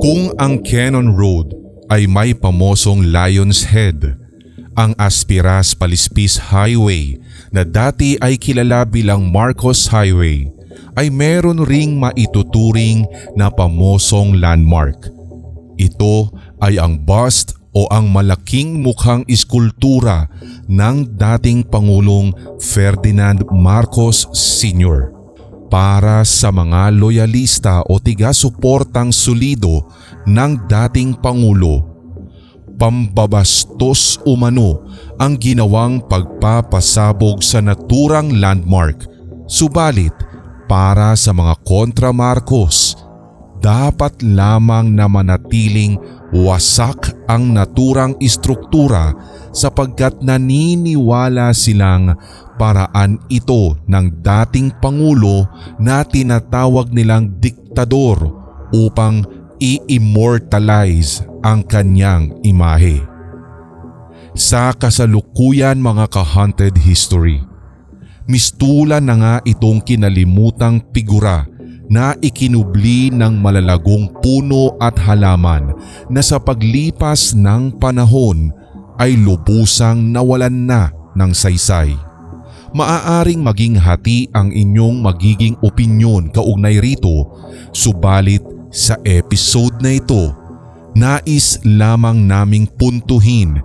Kung ang Cannon Road ay may pamosong Lion's Head, ang Aspiras Palispis Highway na dati ay kilala bilang Marcos Highway ay meron ring maituturing na pamosong landmark. Ito ay ang bust o ang malaking mukhang iskultura ng dating Pangulong Ferdinand Marcos Sr. Para sa mga loyalista o tiga-suportang solido ng dating Pangulo, pambabastos umano ang ginawang pagpapasabog sa naturang landmark. Subalit para sa mga kontra Marcos, dapat lamang na manatiling wasak ang naturang istruktura sapagkat naniniwala silang paraan ito ng dating Pangulo na tinatawag nilang diktador upang i-immortalize ang kanyang imahe. Sa kasalukuyan mga ka-haunted history, mistulan na nga itong kinalimutang figura na ikinubli ng malalagong puno at halaman na sa paglipas ng panahon ay lubusang nawalan na ng saysay. Maaaring maging hati ang inyong magiging opinyon kaugnay rito, subalit sa episode na ito, nais lamang naming puntuhin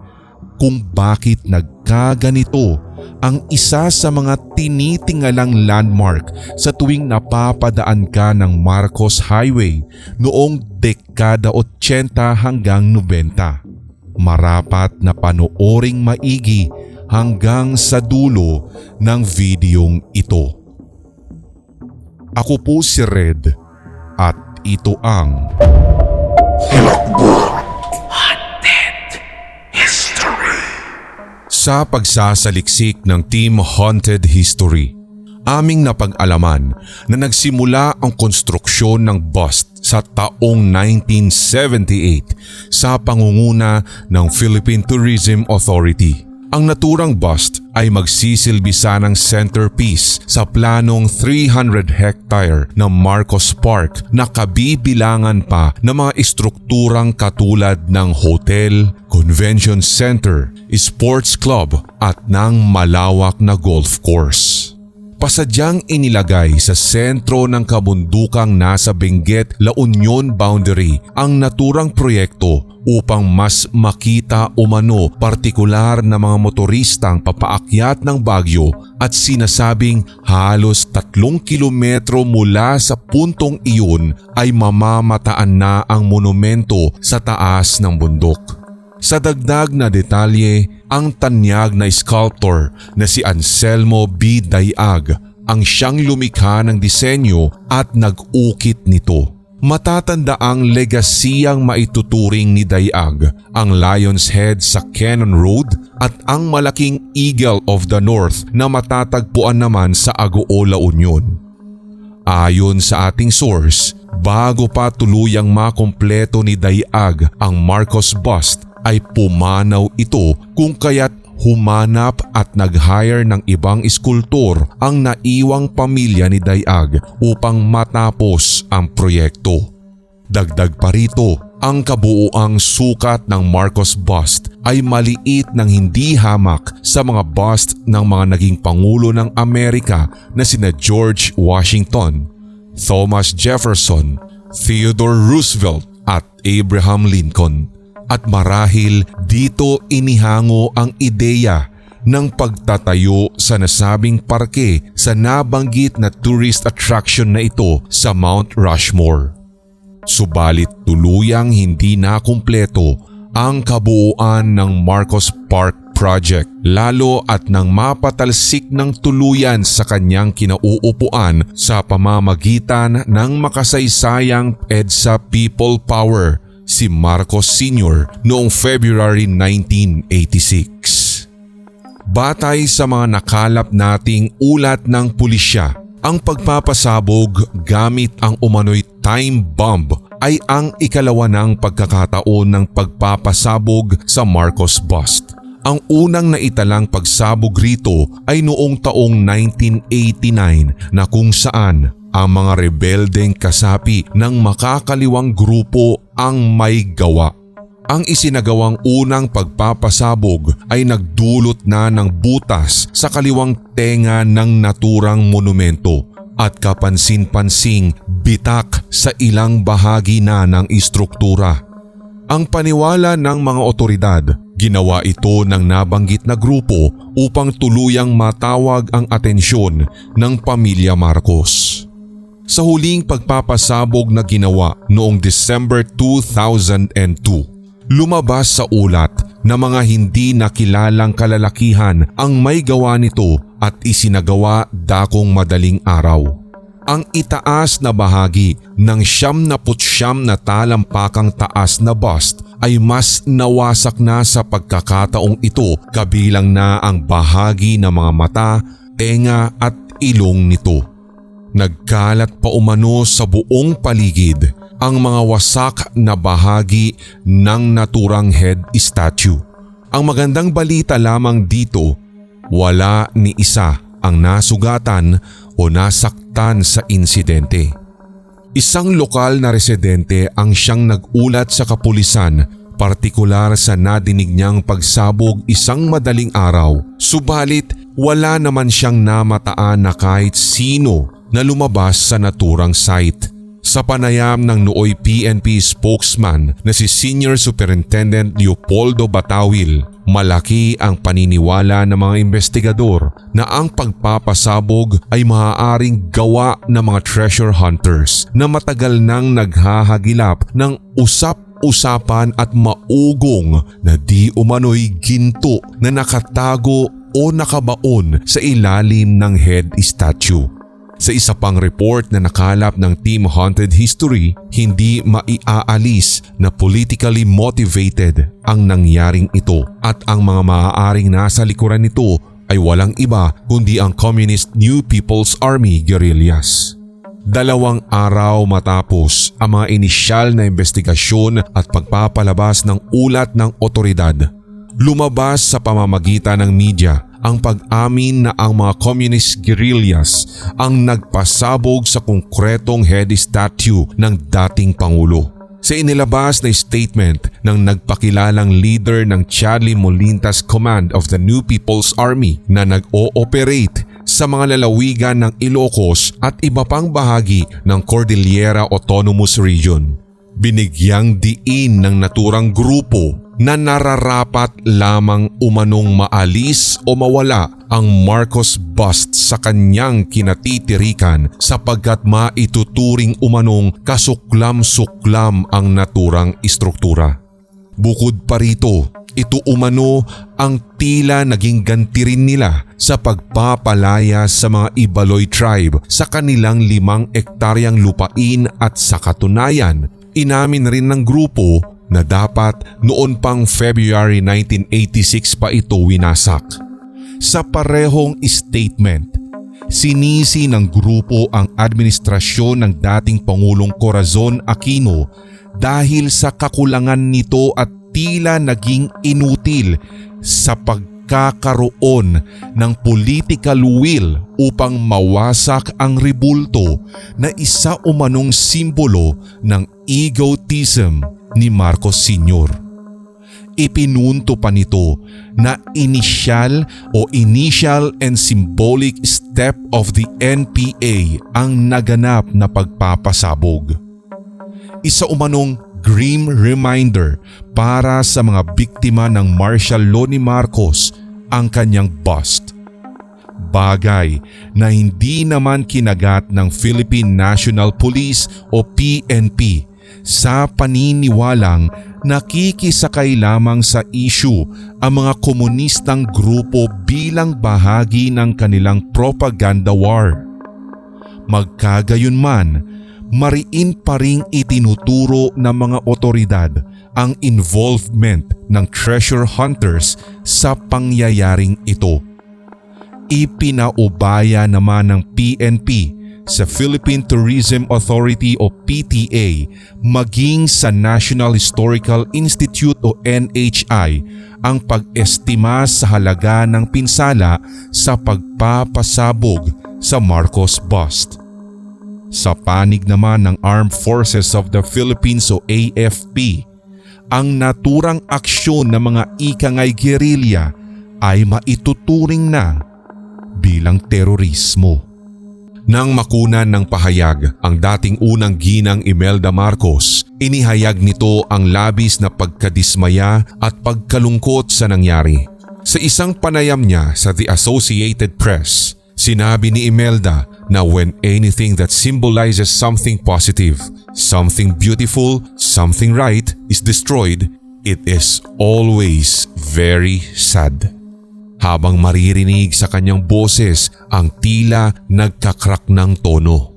kung bakit nagkaganito ang isa sa mga tinitingalang landmark sa tuwing napapadaan ka ng Marcos Highway noong dekada 80 hanggang 90. Marapat na panooring maigi hanggang sa dulo ng videong ito. Ako po si Red at ito ang Haunted History. Sa pagsasaliksik ng Team Haunted History, aming napag-alaman na nagsimula ang konstruksyon ng bust sa taong 1978 sa pangunguna ng Philippine Tourism Authority. Ang naturang bust ay magsisilbi sanang centerpiece sa planong 300-hectare na Marcos Park na kabibilangan pa ng mga istrukturang katulad ng hotel, convention center, sports club at ng malawak na golf course. Pasadyang inilagay sa sentro ng kabundukang nasa Benguet, La Union boundary ang naturang proyekto upang mas makita umano partikular na mga motoristang papaakyat ng Baguio at sinasabing halos 3 kilometro mula sa puntong iyon ay mamamataan na ang monumento sa taas ng bundok. Sa dagdag na detalye, ang tanyag na sculptor na si Anselmo B. Dayag ang siyang lumikha ng disenyo at nag-ukit nito. Matatanda ang legasiyang maituturing ni Dayag, ang Lion's Head sa Cannon Road at ang malaking Eagle of the North na matatagpuan naman sa Agoo, La Union. Ayon sa ating source, bago pa tuluyang makumpleto ni Dayag ang Marcos bust ay pumanaw ito kung kaya't humanap at nag-hire ng ibang iskultor ang naiwang pamilya ni Dayag upang matapos ang proyekto. Dagdag pa rito, ang kabuuang sukat ng Marcos bust ay maliit ng hindi hamak sa mga bust ng mga naging Pangulo ng Amerika na sina George Washington, Thomas Jefferson, Theodore Roosevelt at Abraham Lincoln. At marahil dito inihango ang ideya ng pagtatayo sa nasabing parke sa nabanggit na tourist attraction na ito sa Mount Rushmore. Subalit tuluyang hindi nakumpleto ang kabuuan ng Marcos Park Project lalo at nang mapatalsik ng tuluyan sa kanyang kinauupuan sa pamamagitan ng makasaysayang EDSA People Power si Marcos Sr. noong February 1986. Batay sa mga nakalap nating ulat ng pulisya, ang pagpapasabog gamit ang umano'y time bomb ay ang ikalawa ng pagkakataon ng pagpapasabog sa Marcos bust. Ang unang naitalang pagsabog rito ay noong taong 1989 na kung saan ang mga rebeldeng kasapi ng makakaliwang grupo ang may gawa. Ang isinagawang unang pagpapasabog ay nagdulot na ng butas sa kaliwang tenga ng naturang monumento at kapansin-pansing bitak sa ilang bahagi na ng istruktura. Ang paniwala ng mga otoridad, ginawa ito ng nabanggit na grupo upang tuluyang matawag ang atensyon ng pamilya Marcos. Sa huling pagpapasabog na ginawa noong December 2002, lumabas sa ulat na mga hindi nakilalang kalalakihan ang may gawa nito at isinagawa dakong madaling araw. Ang itaas na bahagi ng 79 na talampakang taas na bust ay mas nawasak na sa pagkakataong ito, kabilang na ang bahagi ng mga mata, tenga at ilong nito. Nagkalat pa umano sa buong paligid ang mga wasak na bahagi ng naturang head statue. Ang magandang balita lamang dito, wala ni isa ang nasugatan o nasaktan sa insidente. Isang lokal na residente ang siyang nag-ulat sa kapulisan, partikular sa nadinig niyang pagsabog isang madaling araw. Subalit wala naman siyang namataan na kahit sino na lumabas sa naturang site. Sa panayam ng nooy PNP spokesman na si Senior Superintendent Leopoldo Batawil, malaki ang paniniwala ng mga investigador na ang pagpapasabog ay maaaring gawa ng mga treasure hunters na matagal nang naghahagilap ng usap-usapan at maugong na di umano'y ginto na nakatago o nakabaon sa ilalim ng head statue. Sa isa pang report na nakalap ng Team Haunted History, hindi maiaalis na politically motivated ang nangyaring ito at ang mga maaaring nasa likuran nito ay walang iba kundi ang Communist New People's Army guerrillas. 2 araw matapos ang mga inisyal na investigasyon at pagpapalabas ng ulat ng otoridad, lumabas sa pamamagitan ng media ang pag-amin na ang mga communist guerrillas ang nagpasabog sa konkretong head statue ng dating Pangulo. Sa inilabas na statement ng nagpakilalang leader ng Charlie Molintas Command of the New People's Army na nag-ooperate sa mga lalawigan ng Ilocos at iba pang bahagi ng Cordillera Autonomous Region, binigyang diin ng naturang grupo na nararapat lamang umanong maalis o mawala ang Marcos bust sa kanyang kinatitirikan sapagkat maituturing umanong kasuklam-suklam ang naturang istruktura. Bukod pa rito, ito umano ang tila naging ganti rin nila sa pagpapalaya sa mga Ibaloy tribe sa kanilang 5 ektaryang lupain at sa katunayan, inamin rin ng grupo na dapat noon pang February 1986 pa ito winasak. Sa parehong statement, sinisi ng grupo ang administrasyon ng dating Pangulong Corazon Aquino dahil sa kakulangan nito at tila naging inutil sa pagkakaroon ng political will upang mawasak ang rebulto na isa umanong simbolo ng egotism ni Marcos Sr. Ipinunto pa nito na initial and symbolic step of the NPA ang naganap na pagpapasabog. Isa umanong grim reminder para sa mga biktima ng martial law ni Marcos ang kanyang bust. Bagay na hindi naman kinagat ng Philippine National Police o PNP sa paniniwalang nakikisakay lamang sa issue ang mga komunistang grupo bilang bahagi ng kanilang propaganda war. Magkagayunman, mariin pa ring itinuturo ng mga otoridad ang involvement ng treasure hunters sa pangyayaring ito. Ipinaubaya naman ng PNP sa Philippine Tourism Authority o PTA maging sa National Historical Institute o NHI ang pag-estima sa halaga ng pinsala sa pagpapasabog sa Marcos bust. Sa panig naman ng Armed Forces of the Philippines o AFP, ang naturang aksyon ng mga ikangay gerilya ay maituturing na bilang terorismo. Nang makunan ng pahayag ang dating unang ginang Imelda Marcos, inihayag nito ang labis na pagkadismaya at pagkalungkot sa nangyari. Sa isang panayam niya sa The Associated Press, sinabi ni Imelda na when anything that symbolizes something positive, something beautiful, something right is destroyed, it is always very sad. Habang maririnig sa kanyang boses ang tila nagkakrak ng tono.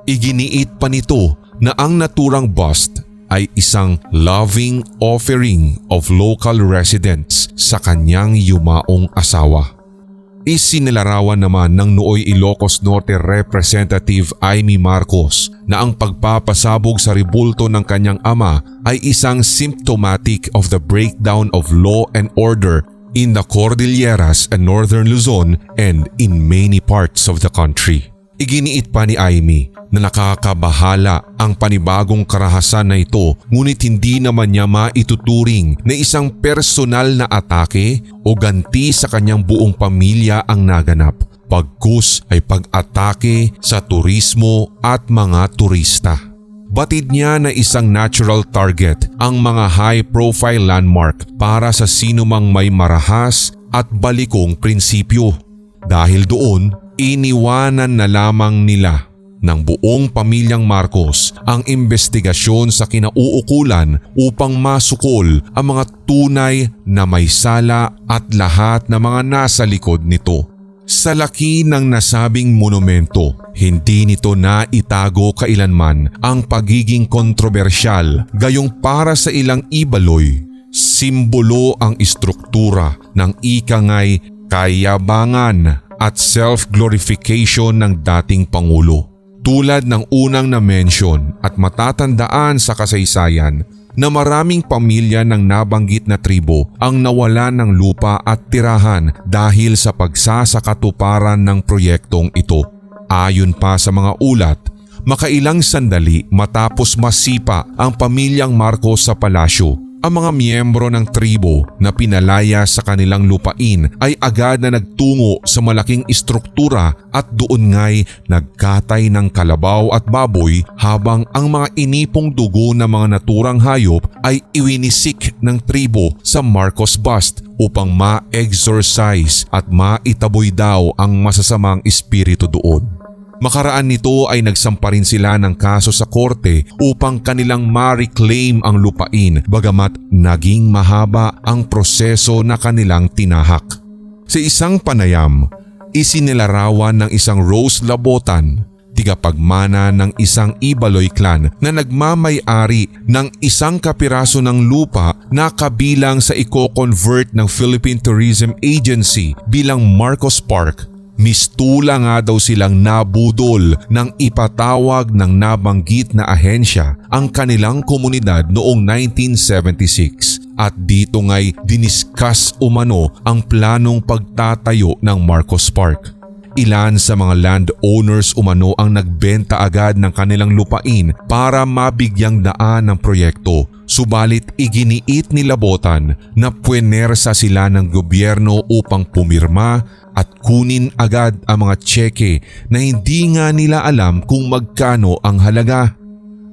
Iginiit pa nito na ang naturang bust ay isang loving offering of local residents sa kanyang yumaong asawa. Isinilarawan naman ng Nooy Ilocos Norte Representative Amy Marcos na ang pagpapasabog sa rebulto ng kanyang ama ay isang symptomatic of the breakdown of law and order in the Cordilleras and Northern Luzon and in many parts of the country. Iginiit pa ni Amy na nakakabahala ang panibagong karahasan na ito, ngunit hindi naman niya maituturing na isang personal na atake o ganti sa kanyang buong pamilya ang naganap. Pagkus ay pag-atake sa turismo at mga turista. Batid niya na isang natural target ang mga high-profile landmark para sa sinumang may marahas at balikong prinsipyo. Dahil doon, iniwanan na lamang nila ng buong pamilyang Marcos ang investigasyon sa kinauukulan upang masukol ang mga tunay na may sala at lahat ng mga nasa likod nito. Sa laki ng nasabing monumento, hindi nito naitago kailanman ang pagiging kontrobersyal, gayong para sa ilang Ibaloy, simbolo ang istruktura ng ikangay kayabangan at self-glorification ng dating Pangulo. Tulad ng unang na-mention at matatandaan sa kasaysayan na maraming pamilya ng nabanggit na tribo ang nawalan ng lupa at tirahan dahil sa pagsasakatuparan ng proyektong ito. Ayon pa sa mga ulat, makailang sandali matapos masipa ang pamilyang Marcos sa palasyo, ang mga miyembro ng tribo na pinalaya sa kanilang lupain ay agad na nagtungo sa malaking istruktura at doon nga'y nagkatay ng kalabaw at baboy habang ang mga inipong dugo ng mga naturang hayop ay iwinisik ng tribo sa Marcos bust upang ma-exorcise at maitaboy daw ang masasamang espiritu doon. Makaraan nito ay nagsampa rin sila ng kaso sa korte upang kanilang ma-reclaim ang lupain bagamat naging mahaba ang proseso na kanilang tinahak. Sa isang panayam, isinilarawan ng isang Rose Labotan, tigapagmana ng isang Ibaloy clan na nagmamay-ari ng isang kapiraso ng lupa na kabilang sa i-convert ng Philippine Tourism Agency bilang Marcos Park. Mistula nga daw silang nabudol nang ipatawag ng nabanggit na ahensya ang kanilang komunidad noong 1976 at dito nga'y diniskas umano ang planong pagtatayo ng Marcos Park. Ilan sa mga landowners umano ang nagbenta agad ng kanilang lupain para mabigyang daan ng proyekto. Subalit iginiit ni Labotan na puwersa sila ng gobyerno upang pumirma at kunin agad ang mga tseke na hindi nga nila alam kung magkano ang halaga.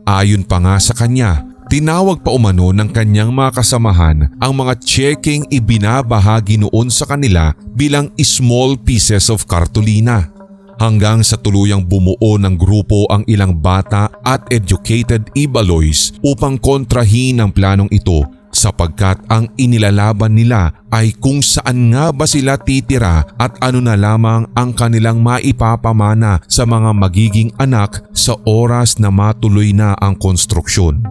Ayon pa nga sa kanya, tinawag pa umano ng kanyang mga kasamahan ang mga tsekeng ibinabahagi noon sa kanila bilang small pieces of kartolina. Hanggang sa tuluyang bumuo ng grupo ang ilang bata at educated Ibaloys upang kontrahin ang planong ito sapagkat ang inilalaban nila ay kung saan nga ba sila titira at ano na lamang ang kanilang maipapamana sa mga magiging anak sa oras na matuloy na ang konstruksyon.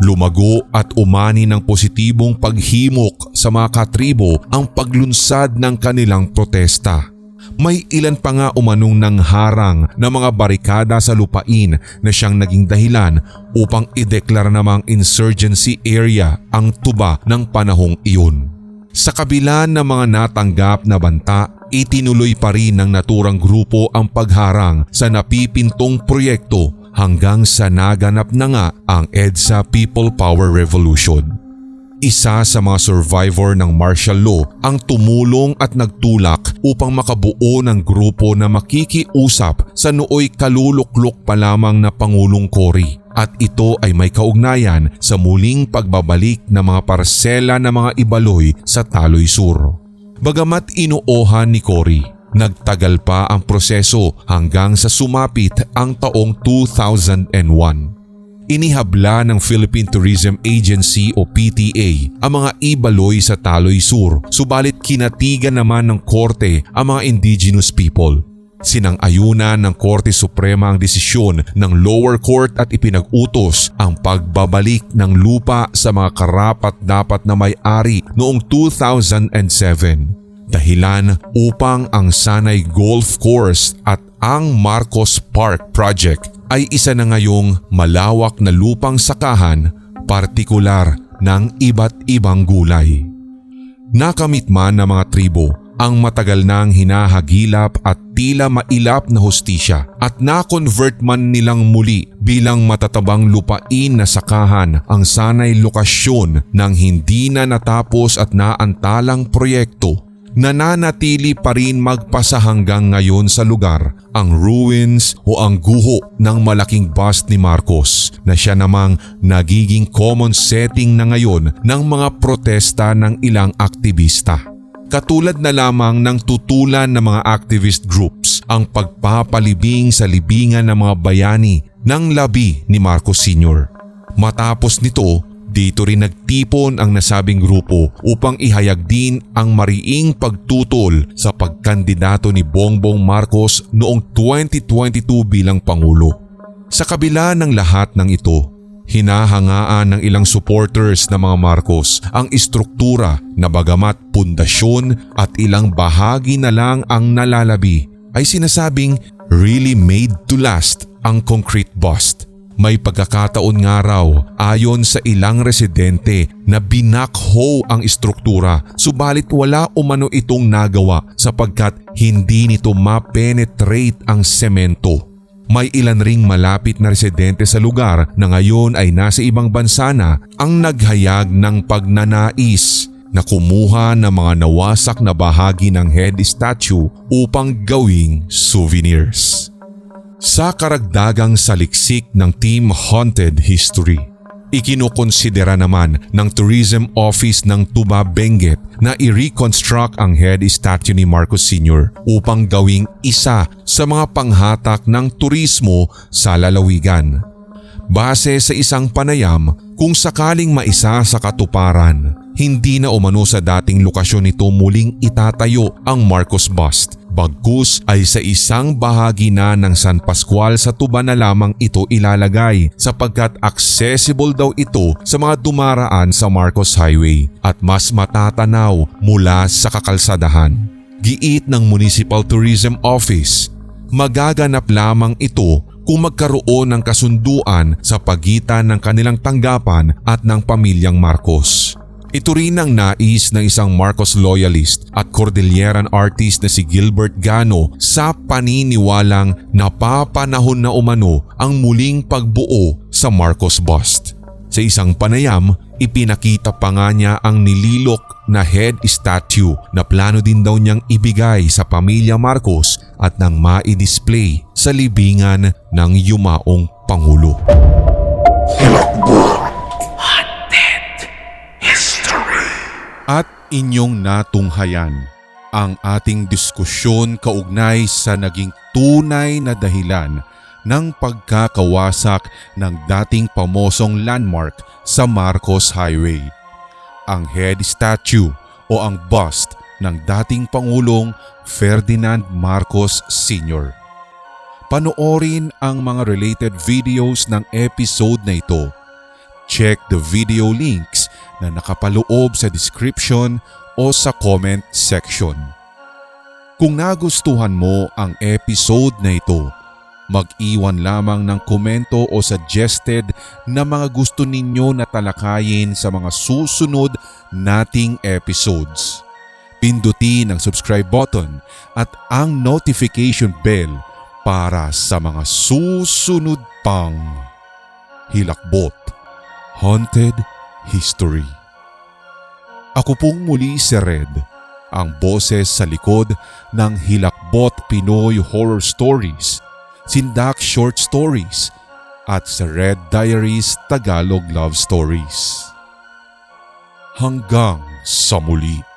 Lumago at umani ng positibong paghimok sa mga katribo ang paglunsad ng kanilang protesta. May ilan pa nga umanong nangharang na mga barikada sa lupain na siyang naging dahilan upang ideklara namang insurgency area ang tuba ng panahong iyon. Sa kabila ng mga natanggap na banta, itinuloy pa rin ng naturang grupo ang pagharang sa napipintong proyekto hanggang sa naganap na nga ang EDSA People Power Revolution. Isa sa mga survivor ng martial law ang tumulong at nagtulak upang makabuo ng grupo na makikiusap sa nooy kaluluklok pa lamang na Pangulong Cory, at ito ay may kaugnayan sa muling pagbabalik ng mga parsela ng mga Ibaloy sa Taloy Sur. Bagamat inuohan ni Cory, nagtagal pa ang proseso hanggang sa sumapit ang taong 2001. Inihabla ng Philippine Tourism Agency o PTA ang mga Ibaloy sa Taloy Sur, subalit kinatigan naman ng korte ang mga indigenous people. Sinang-ayunan ng Korte Suprema ang desisyon ng lower court at ipinag-utos ang pagbabalik ng lupa sa mga karapat-dapat na may-ari noong 2007. Dahilan upang ang Sanay Golf Course at ang Marcos Park Project ay isa na ngayong malawak na lupang sakahan, partikular ng iba't ibang gulay. Nakamit man ng mga tribo ang matagal nang hinahagilap at tila mailap na hustisya at na-convert man nilang muli bilang matatabang lupain na sakahan ang sanay lokasyon ng hindi na natapos at naantalang proyekto. Nananatili pa rin magpasa hanggang ngayon sa lugar ang ruins o ang guho ng malaking bust ni Marcos na siya namang nagiging common setting na ngayon ng mga protesta ng ilang aktivista. Katulad na lamang ng tutulan ng mga activist groups ang pagpapalibing sa libingan ng mga bayani ng labi ni Marcos Sr. Matapos nito, dito rin nagtipon ang nasabing grupo upang ihayag din ang mariing pagtutol sa pagkandidato ni Bongbong Marcos noong 2022 bilang Pangulo. Sa kabila ng lahat ng ito, hinahangaan ng ilang supporters ng mga Marcos ang istruktura na bagamat pundasyon at ilang bahagi na lang ang nalalabi, ay sinasabing really made to last ang concrete bust. May pagkakataon nga raw ayon sa ilang residente na binakho ang istruktura, subalit wala umano itong nagawa sapagkat hindi nito ma-penetrate ang semento. May ilan ring malapit na residente sa lugar na ngayon ay nasa ibang bansa na ang naghayag ng pagnanais na kumuha ng mga nawasak na bahagi ng head statue upang gawing souvenirs. Sa karagdagang saliksik ng Team Haunted History, ikinukonsidera naman ng Tourism Office ng Tuba Benguet na i-reconstruct ang head statue ni Marcos Sr. upang gawing isa sa mga panghatak ng turismo sa lalawigan. Base sa isang panayam, kung sakaling maisa sa katuparan, hindi na umano sa dating lokasyon nito muling itatayo ang Marcos bust. Bagkus ay sa isang bahagi na ng San Pascual sa Tuba na lamang ito ilalagay sapagkat accessible daw ito sa mga dumaraan sa Marcos Highway at mas matatanaw mula sa kakalsadahan. Giit ng Municipal Tourism Office, magaganap lamang ito kung magkaroon ng kasunduan sa pagitan ng kanilang tanggapan at ng pamilyang Marcos. Ito rin ang nais ng isang Marcos loyalist at Cordilleran artist na si Gilbert Gano sa paniniwalang napapanahon na umano ang muling pagbuo sa Marcos bust. Sa isang panayam, ipinakita pa nga niya ang nililok na head statue na plano din daw niyang ibigay sa pamilya Marcos at nang mai-display sa libingan ng yumaong Pangulo. At inyong natunghayan ang ating diskusyon kaugnay sa naging tunay na dahilan ng pagkakawasak ng dating pamosong landmark sa Marcos Highway, ang head statue o ang bust ng dating Pangulong Ferdinand Marcos Sr. Panoorin ang mga related videos ng episode na ito. Check the video links na nakapaloob sa description o sa comment section. Kung nagustuhan mo ang episode na ito, mag-iwan lamang ng komento o suggested na mga gusto ninyo na talakayin sa mga susunod nating episodes. Pindutin ang subscribe button at ang notification bell para sa mga susunod pang Hilakbot Haunted History. Ako pong muli si Red, ang boses sa likod ng Hilakbot Pinoy Horror Stories, Sindak Short Stories at sa Red Diaries Tagalog Love Stories. Hanggang sa muli.